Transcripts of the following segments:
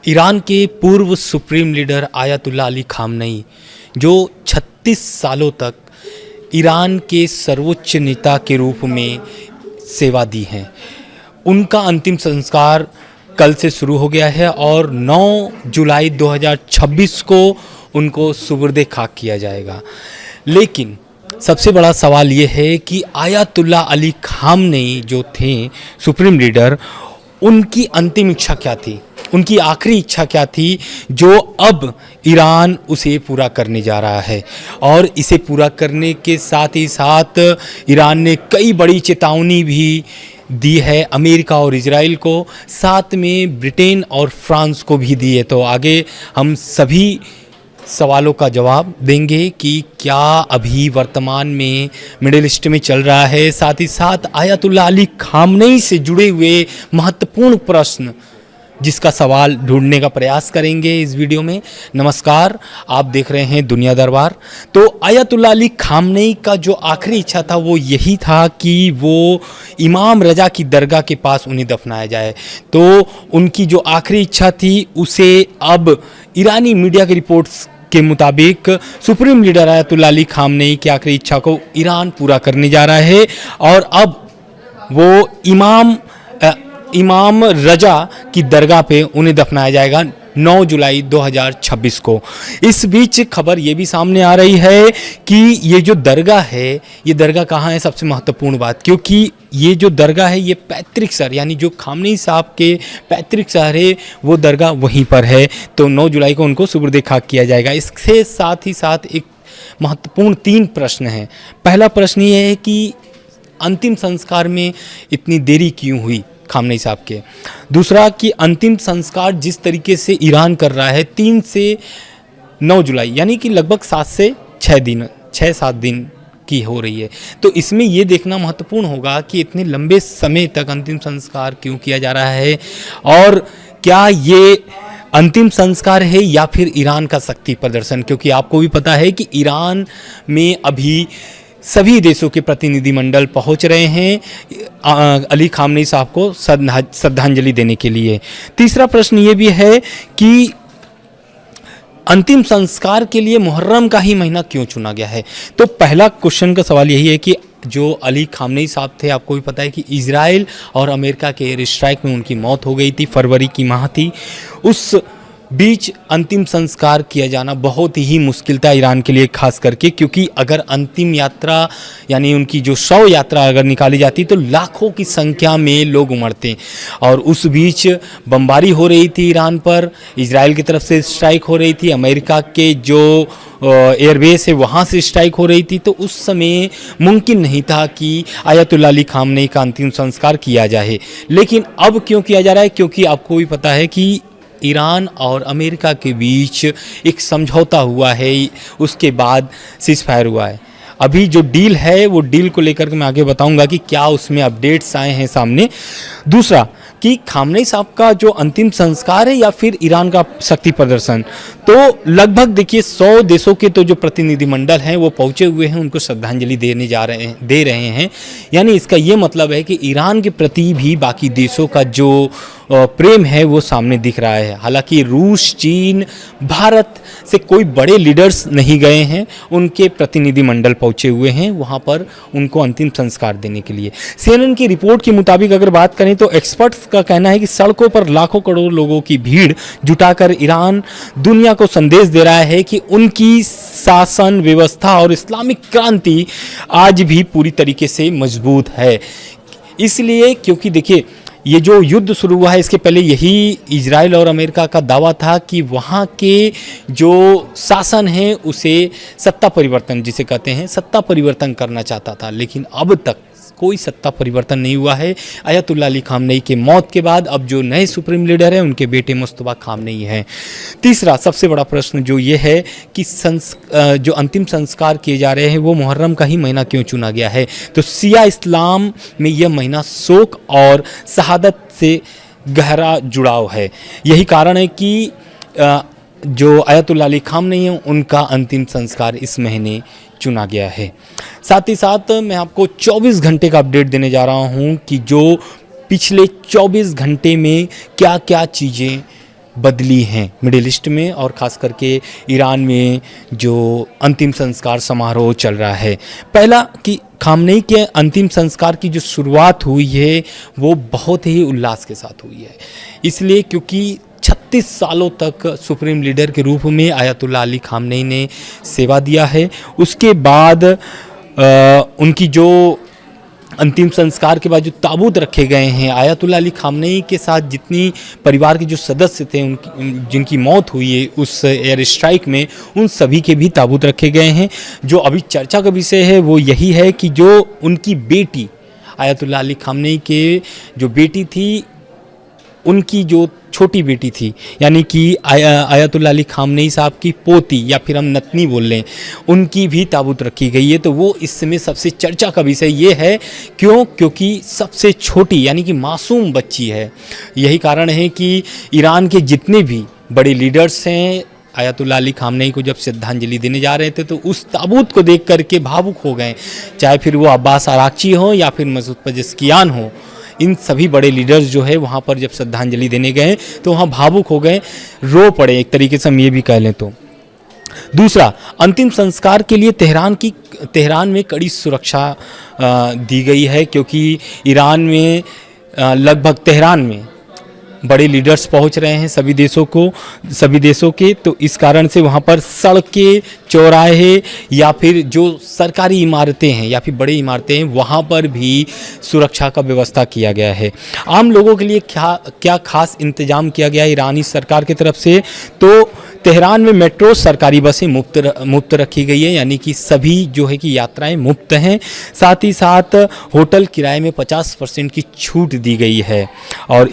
Iran के पूर्व supreme leader ayatollah Ali Khamenei जो 36 सालों तक ईरान के सर्वोच्च नेता के रूप में सेवा दी है, उनका अंतिम संस्कार कल से शुरू हो गया है और 9 जुलाई 2026 को उनको सुपुर्द खाक किया जाएगा। लेकिन सबसे बड़ा सवाल ये है कि आयतुल्ला अली खामनेई जो थे सुप्रीम लीडर, उनकी अंतिम इच्छा क्या थी, उनकी आखिरी इच्छा क्या थी जो अब ईरान उसे पूरा करने जा रहा है। और इसे पूरा करने के साथ ही साथ ईरान ने कई बड़ी चेतावनी भी दी है अमेरिका और इजराइल को, साथ में ब्रिटेन और फ्रांस को भी दी है। तो आगे हम सभी सवालों का जवाब देंगे कि क्या अभी वर्तमान में मिडिल ईस्ट में चल रहा है, साथ ही साथ आयतुल्ला अली खामनेई से जुड़े हुए महत्वपूर्ण प्रश्न जिसका सवाल ढूंढने का प्रयास करेंगे इस वीडियो में। नमस्कार, आप देख रहे हैं दुनिया दरबार। तो आयतुल्ला अली खामनेई का जो आखिरी इच्छा था वो यही था कि वो इमाम रजा की दरगाह के पास उन्हें दफनाया जाए। तो उनकी जो आखिरी इच्छा थी उसे अब ईरानी मीडिया की रिपोर्ट्स के मुताबिक supreme leader ayatollah Ali Khamenei की आखिरी इच्छा को ईरान पूरा करने जा रहा है और अब वो इमाम रजा की दरगाह पे उन्हें दफनाया जाएगा 9 जुलाई 2026 को। इस बीच खबर ये भी सामने आ रही है कि ये जो दरगाह है, ये दरगाह कहाँ है, सबसे महत्वपूर्ण बात, क्योंकि ये जो दरगाह है ये पैतृक शहर यानी जो खामनेई साहब के पैतृक शहर है वो दरगाह वहीं पर है। तो 9 जुलाई को उनको सुपुर्द खाक किया जाएगा। इसके साथ ही साथ एक महत्वपूर्ण 3 प्रश्न हैं। पहला प्रश्न ये है कि अंतिम संस्कार में इतनी देरी क्यों हुई खामनेई साहब के। दूसरा कि अंतिम संस्कार जिस तरीके से ईरान कर रहा है 3 से 9 जुलाई यानी कि लगभग 7 से 6-7 दिन की हो रही है। तो इसमें ये देखना महत्वपूर्ण होगा कि इतने लंबे समय तक अंतिम संस्कार क्यों किया जा रहा है और क्या ये अंतिम संस्कार है या फिर ईरान का शक्ति प्रदर्शन, क्योंकि आपको भी पता है कि ईरान में अभी सभी देशों के प्रतिनिधिमंडल पहुंच रहे हैं अली खामनेई साहब को श्रद्धांजलि देने के लिए। तीसरा प्रश्न ये भी है कि अंतिम संस्कार के लिए मुहर्रम का ही महीना क्यों चुना गया है। तो पहला क्वेश्चन का सवाल यही है कि जो अली खामनेई साहब थे, आपको भी पता है कि इजराइल और अमेरिका के एयर स्ट्राइक में उनकी मौत हो गई थी, फरवरी की माह थी। उस बीच अंतिम संस्कार किया जाना बहुत ही मुश्किल था ईरान के लिए, खास करके क्योंकि अगर अंतिम यात्रा यानी उनकी जो शव यात्रा अगर निकाली जाती तो लाखों की संख्या में लोग उमड़ते और उस बीच बमबारी हो रही थी ईरान पर, इजराइल की तरफ से स्ट्राइक हो रही थी, अमेरिका के जो एयरबेस है वहाँ से स्ट्राइक हो रही थी। तो उस समय मुमकिन नहीं था कि आयतुल्ला अली खामनेई का अंतिम संस्कार किया जाए। लेकिन अब क्यों किया जा रहा है, क्योंकि आपको भी पता है कि ईरान और अमेरिका के बीच एक समझौता हुआ है, उसके बाद सीज फायर हुआ है। अभी जो डील है वो डील को लेकर के मैं आगे बताऊंगा कि क्या उसमें अपडेट्स आए हैं सामने। दूसरा कि खामनेई साहब का जो अंतिम संस्कार है या फिर ईरान का शक्ति प्रदर्शन, तो लगभग देखिए 100 देशों के तो जो प्रतिनिधिमंडल हैं वो पहुंचे हुए हैं, उनको श्रद्धांजलि दे रहे हैं। यानी इसका ये मतलब है कि ईरान के प्रति भी बाकी देशों का जो प्रेम है वो सामने दिख रहा है। हालांकि रूस, चीन, भारत से कोई बड़े लीडर्स नहीं गए हैं, उनके प्रतिनिधिमंडल पहुंचे हुए हैं वहां पर उनको अंतिम संस्कार देने के लिए। CNN की रिपोर्ट के मुताबिक अगर बात करें तो एक्सपर्ट्स का कहना है कि सड़कों पर लाखों करोड़ लोगों की भीड़ जुटाकर ईरान दुनिया को संदेश दे रहा है कि उनकी शासन व्यवस्था और इस्लामिक क्रांति आज भी पूरी तरीके से मजबूत है। इसलिए क्योंकि देखिए ये जो युद्ध शुरू हुआ है इसके पहले यही इजराइल और अमेरिका का दावा था कि वहाँ के जो शासन है उसे सत्ता परिवर्तन जिसे कहते हैं सत्ता परिवर्तन करना चाहता था, लेकिन अब तक कोई सत्ता परिवर्तन नहीं हुआ है। आयतुल्ला अली खामनेई के मौत के बाद अब जो नए सुप्रीम लीडर हैं उनके बेटे मुस्तफा खामनेई हैं। तीसरा सबसे बड़ा प्रश्न जो ये है कि जो अंतिम संस्कार किए जा रहे हैं वो मुहर्रम का ही महीना क्यों चुना गया है। तो शिया इस्लाम में यह महीना शोक और शहादत से गहरा जुड़ाव है। यही कारण है कि जो आयतुल्ला अली खामनेई हैं उनका अंतिम संस्कार इस महीने चुना गया है। साथ ही साथ मैं आपको 24 घंटे का अपडेट देने जा रहा हूं कि जो पिछले 24 घंटे में क्या क्या चीज़ें बदली हैं मिडिल ईस्ट में, और ख़ास करके ईरान में जो अंतिम संस्कार समारोह चल रहा है। पहला कि खामनेई के अंतिम संस्कार की जो शुरुआत हुई है वो बहुत ही उल्लास के साथ हुई है, इसलिए क्योंकि 36 सालों तक सुप्रीम लीडर के रूप में आयतुल्लाह अली खामनेई ने सेवा दिया है। उसके बाद उनकी जो अंतिम संस्कार के बाद जो ताबूत रखे गए हैं, आयतुल्लाह अली खामनेई के साथ जितनी परिवार के जो सदस्य थे उनकी जिनकी मौत हुई है उस एयर स्ट्राइक में, उन सभी के भी ताबूत रखे गए हैं। जो अभी चर्चा का विषय है वो यही है कि जो उनकी बेटी आयतुल्लाह अली खामनेई के जो बेटी थी, उनकी जो छोटी बेटी थी, यानी कि आयतुल्लाह अली खामनेई साहब की पोती या फिर हम नतनी बोल लें, उनकी भी ताबूत रखी गई है। तो वो इस समय सबसे चर्चा का विषय ये है, क्योंकि सबसे छोटी यानी कि मासूम बच्ची है। यही कारण है कि ईरान के जितने भी बड़े लीडर्स हैं, आयतुल्लाह अली खामनेई को जब श्रद्धांजलि देने जा रहे थे तो उस ताबूत को देख करके भावुक हो गए, चाहे फिर वो अब्बास आरागची हो या फिर मसूद पेजेश्कियान हो। इन सभी बड़े लीडर्स जो है वहाँ पर जब श्रद्धांजलि देने गए तो वहाँ भावुक हो गए, रो पड़े, एक तरीके से हम ये भी कह लें तो। दूसरा, अंतिम संस्कार के लिए तेहरान में कड़ी सुरक्षा दी गई है, क्योंकि ईरान में लगभग तेहरान में बड़े लीडर्स पहुंच रहे हैं सभी देशों के, तो इस कारण से वहाँ पर सड़कें, चौराहे या फिर जो सरकारी इमारतें हैं या फिर बड़ी इमारतें हैं, वहाँ पर भी सुरक्षा का व्यवस्था किया गया है। आम लोगों के लिए क्या खास इंतजाम किया गया है ईरानी सरकार की तरफ से, तो तेहरान में मेट्रो सरकारी बसें मुफ्त रखी गई है, यानी कि सभी जो है कि यात्राएं मुफ्त हैं। साथ ही साथ होटल किराए में 50% की छूट दी गई है, और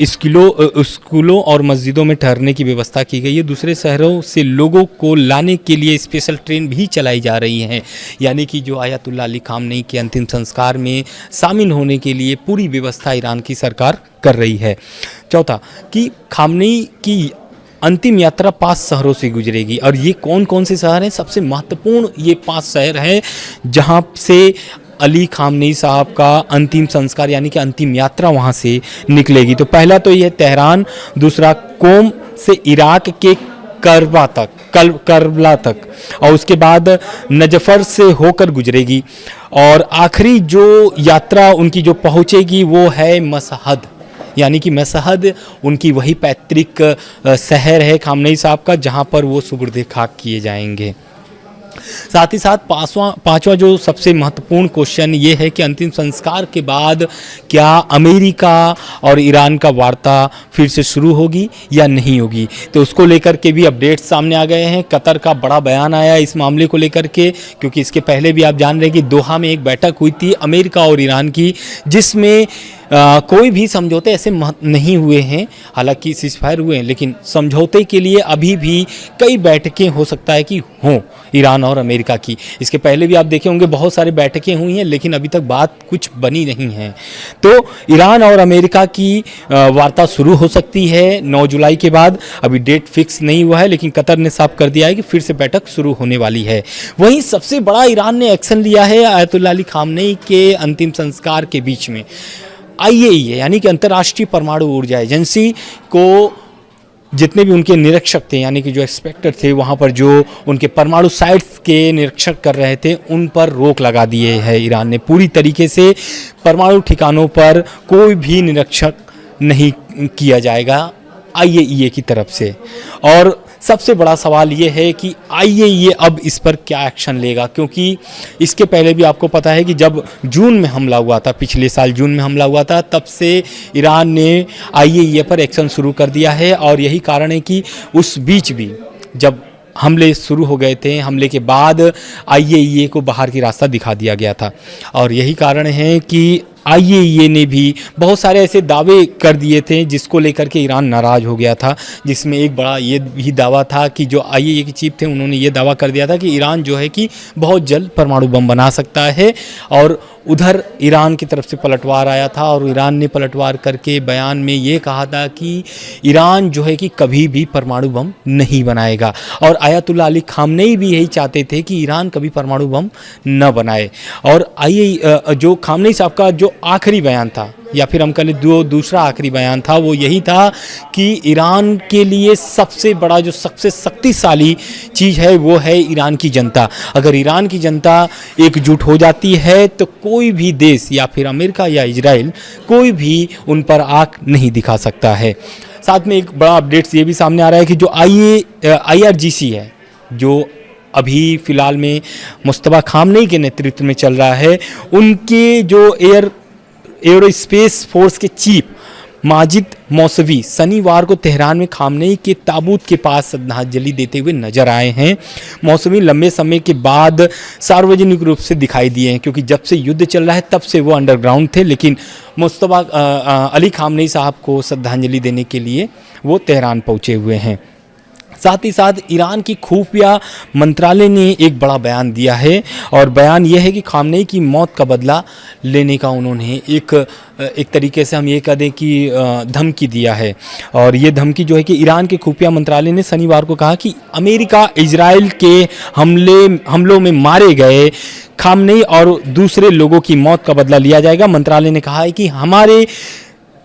स्कूलों और मस्जिदों में ठहरने की व्यवस्था की गई है। दूसरे शहरों से लोगों को लाने के लिए स्पेशल ट्रेन भी चलाई जा रही हैं, यानी कि जो आयतुल्लाह अली खामनेई के अंतिम संस्कार में शामिल होने के लिए पूरी व्यवस्था ईरान की सरकार कर रही है। चौथा, कि खामनेई की अंतिम यात्रा 5 शहरों से गुजरेगी, और ये कौन कौन से शहर हैं? सबसे महत्वपूर्ण ये 5 शहर हैं जहाँ से अली खामनेई साहब का अंतिम संस्कार यानी कि अंतिम यात्रा वहाँ से निकलेगी। तो पहला तो ये तेहरान, दूसरा कोम से इराक के करबला तक, और उसके बाद नजफर से होकर गुजरेगी, और आखिरी जो यात्रा उनकी जो पहुँचेगी वो है मशहद, यानी कि मशहद उनकी वही पैतृक शहर है खामनेई साहब का, जहां पर वो सुपुर्द खाक किए जाएंगे। साथ ही साथ पांचवा जो सबसे महत्वपूर्ण क्वेश्चन ये है कि अंतिम संस्कार के बाद क्या अमेरिका और ईरान का वार्ता फिर से शुरू होगी या नहीं होगी, तो उसको लेकर के भी अपडेट्स सामने आ गए हैं। कतर का बड़ा बयान आया इस मामले को लेकर के, क्योंकि इसके पहले भी आप जान रहे हैं कि दोहा में एक बैठक हुई थी अमेरिका और ईरान की, जिसमें कोई भी समझौते ऐसे नहीं हुए हैं। हालांकि सीज़फायर हुए हैं, लेकिन समझौते के लिए अभी भी कई बैठकें हो सकता है कि हों ईरान और अमेरिका की। इसके पहले भी आप देखे होंगे बहुत सारी बैठकें हुई हैं, लेकिन अभी तक बात कुछ बनी नहीं है। तो ईरान और अमेरिका की वार्ता शुरू हो सकती है 9 जुलाई के बाद। अभी डेट फिक्स नहीं हुआ है, लेकिन कतर ने साफ कर दिया है कि फिर से बैठक शुरू होने वाली है। वहीं सबसे बड़ा ईरान ने एक्शन लिया है आयतुल्लाह अली खामनेई के अंतिम संस्कार के बीच में। IAEA यानी कि अंतर्राष्ट्रीय परमाणु ऊर्जा एजेंसी को जितने भी उनके निरीक्षक थे, यानी कि जो एक्सपेक्टर थे वहाँ पर जो उनके परमाणु साइट्स के निरीक्षण कर रहे थे, उन पर रोक लगा दिए है ईरान ने। पूरी तरीके से परमाणु ठिकानों पर कोई भी निरीक्षण नहीं किया जाएगा IAEA की तरफ से। और सबसे बड़ा सवाल ये है कि IAEA अब इस पर क्या एक्शन लेगा, क्योंकि इसके पहले भी आपको पता है कि जब जून में हमला हुआ था, पिछले साल जून में हमला हुआ था, तब से ईरान ने IAEA पर एक्शन शुरू कर दिया है। और यही कारण है कि उस बीच भी जब हमले शुरू हो गए थे, हमले के बाद IAEA को बाहर की रास्ता दिखा दिया गया था। और यही कारण है कि IAEA ने भी बहुत सारे ऐसे दावे कर दिए थे जिसको लेकर के ईरान नाराज़ हो गया था, जिसमें एक बड़ा ये भी दावा था कि जो IAEA के चीफ थे उन्होंने ये दावा कर दिया था कि ईरान जो है कि बहुत जल्द परमाणु बम बना सकता है। और उधर ईरान की तरफ से पलटवार आया था, और ईरान ने पलटवार करके बयान में ये कहा था कि ईरान जो है कि कभी भी परमाणु बम नहीं बनाएगा। और आयतुल्लाह अली खामनेई भी यही चाहते थे कि ईरान कभी परमाणु बम न बनाए। और जो खामनेई साहब का जो आखिरी बयान था, या फिर हम कह लें दूसरा आखिरी बयान था, वो यही था कि ईरान के लिए सबसे बड़ा जो सबसे शक्तिशाली चीज़ है वो है ईरान की जनता। अगर ईरान की जनता एकजुट हो जाती है तो कोई भी देश या फिर अमेरिका या इजराइल कोई भी उन पर आँख नहीं दिखा सकता है। साथ में एक बड़ा अपडेट्स ये भी सामने आ रहा है कि जो IRGC है, जो अभी फ़िलहाल में मुस्तफ़ा खामनेई के नेतृत्व में चल रहा है, उनके जो एयरोस्पेस फोर्स के चीफ माजिद मौसवी शनिवार को तेहरान में खामनेई के ताबूत के पास श्रद्धांजलि देते हुए नजर आए हैं। मौसवी लंबे समय के बाद सार्वजनिक रूप से दिखाई दिए हैं, क्योंकि जब से युद्ध चल रहा है तब से वो अंडरग्राउंड थे, लेकिन मुस्तफ़ा अली खामनेई साहब को श्रद्धांजलि देने के लिए वो तेहरान पहुंचे हुए हैं। साथ ही साथ ईरान की खुफिया मंत्रालय ने एक बड़ा बयान दिया है, और बयान यह है कि खामनेई की मौत का बदला लेने का उन्होंने एक तरीके से हम ये कह दें कि धमकी दिया है। और ये धमकी जो है कि ईरान के खुफिया मंत्रालय ने शनिवार को कहा कि अमेरिका इजराइल के हमलों में मारे गए खामनेई और दूसरे लोगों की मौत का बदला लिया जाएगा। मंत्रालय ने कहा है कि हमारे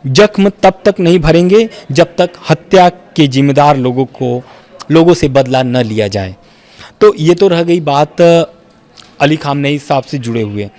जख्म तब तक नहीं भरेंगे जब तक हत्या के जिम्मेदार लोगों से बदला न लिया जाए। तो ये तो रह गई बात अली खामनेई साहब से जुड़े हुए।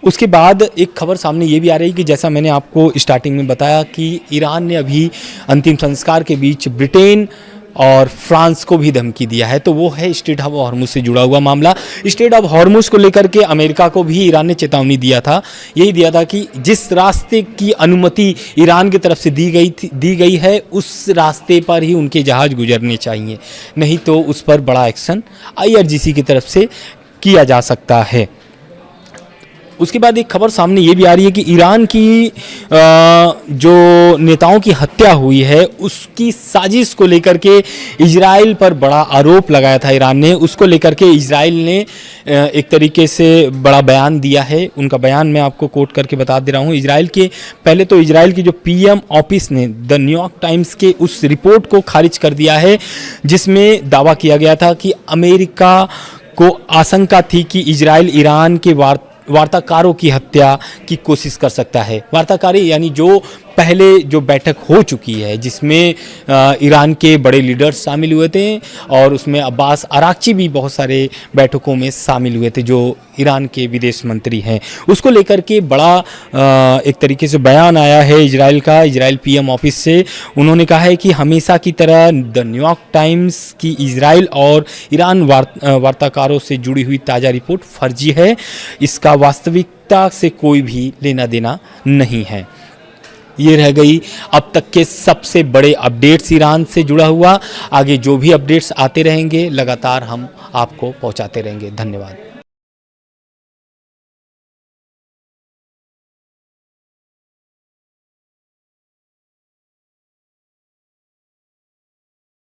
उसके बाद एक खबर सामने ये भी आ रही है कि जैसा मैंने आपको स्टार्टिंग में बताया कि ईरान ने अभी अंतिम संस्कार के बीच ब्रिटेन और फ्रांस को भी धमकी दिया है, तो वो है स्ट्रेट ऑफ हॉर्मुज से जुड़ा हुआ मामला। स्ट्रेट ऑफ हॉर्मुज को लेकर के अमेरिका को भी ईरान ने चेतावनी दिया था, यही दिया था कि जिस रास्ते की अनुमति ईरान की तरफ से दी गई है उस रास्ते पर ही उनके जहाज़ गुजरने चाहिए, नहीं तो उस पर बड़ा एक्शन IRGC की तरफ से किया जा सकता है। उसके बाद एक खबर सामने ये भी आ रही है कि ईरान की जो नेताओं की हत्या हुई है उसकी साजिश को लेकर के इजराइल पर बड़ा आरोप लगाया था ईरान ने। उसको लेकर के इजराइल ने एक तरीके से बड़ा बयान दिया है। उनका बयान मैं आपको कोट करके बता दे रहा हूँ। पहले तो इजराइल की जो PM ऑफिस ने द न्यूयॉर्क टाइम्स के उस रिपोर्ट को खारिज कर दिया है जिसमें दावा किया गया था कि अमेरिका को आशंका थी कि इजराइल ईरान के वार्ताकारों की हत्या की कोशिश कर सकता है। वार्ताकारी यानी जो पहले जो बैठक हो चुकी है जिसमें ईरान के बड़े लीडर्स शामिल हुए थे और उसमें अब्बास अराक्ची भी बहुत सारे बैठकों में शामिल हुए थे जो ईरान के विदेश मंत्री हैं। उसको लेकर के बड़ा एक तरीके से बयान आया है इजराइल PM ऑफिस से। उन्होंने कहा है कि हमेशा की तरह द न्यूयॉर्क टाइम्स की इजराइल और ईरान वार्ताकारों से जुड़ी हुई ताज़ा रिपोर्ट फर्जी है, इसका वास्तविकता से कोई भी लेना देना नहीं है। ये रह गई अब तक के सबसे बड़े अपडेट्स ईरान से जुड़ा हुआ। आगे जो भी अपडेट्स आते रहेंगे लगातार हम आपको पहुंचाते रहेंगे। धन्यवाद।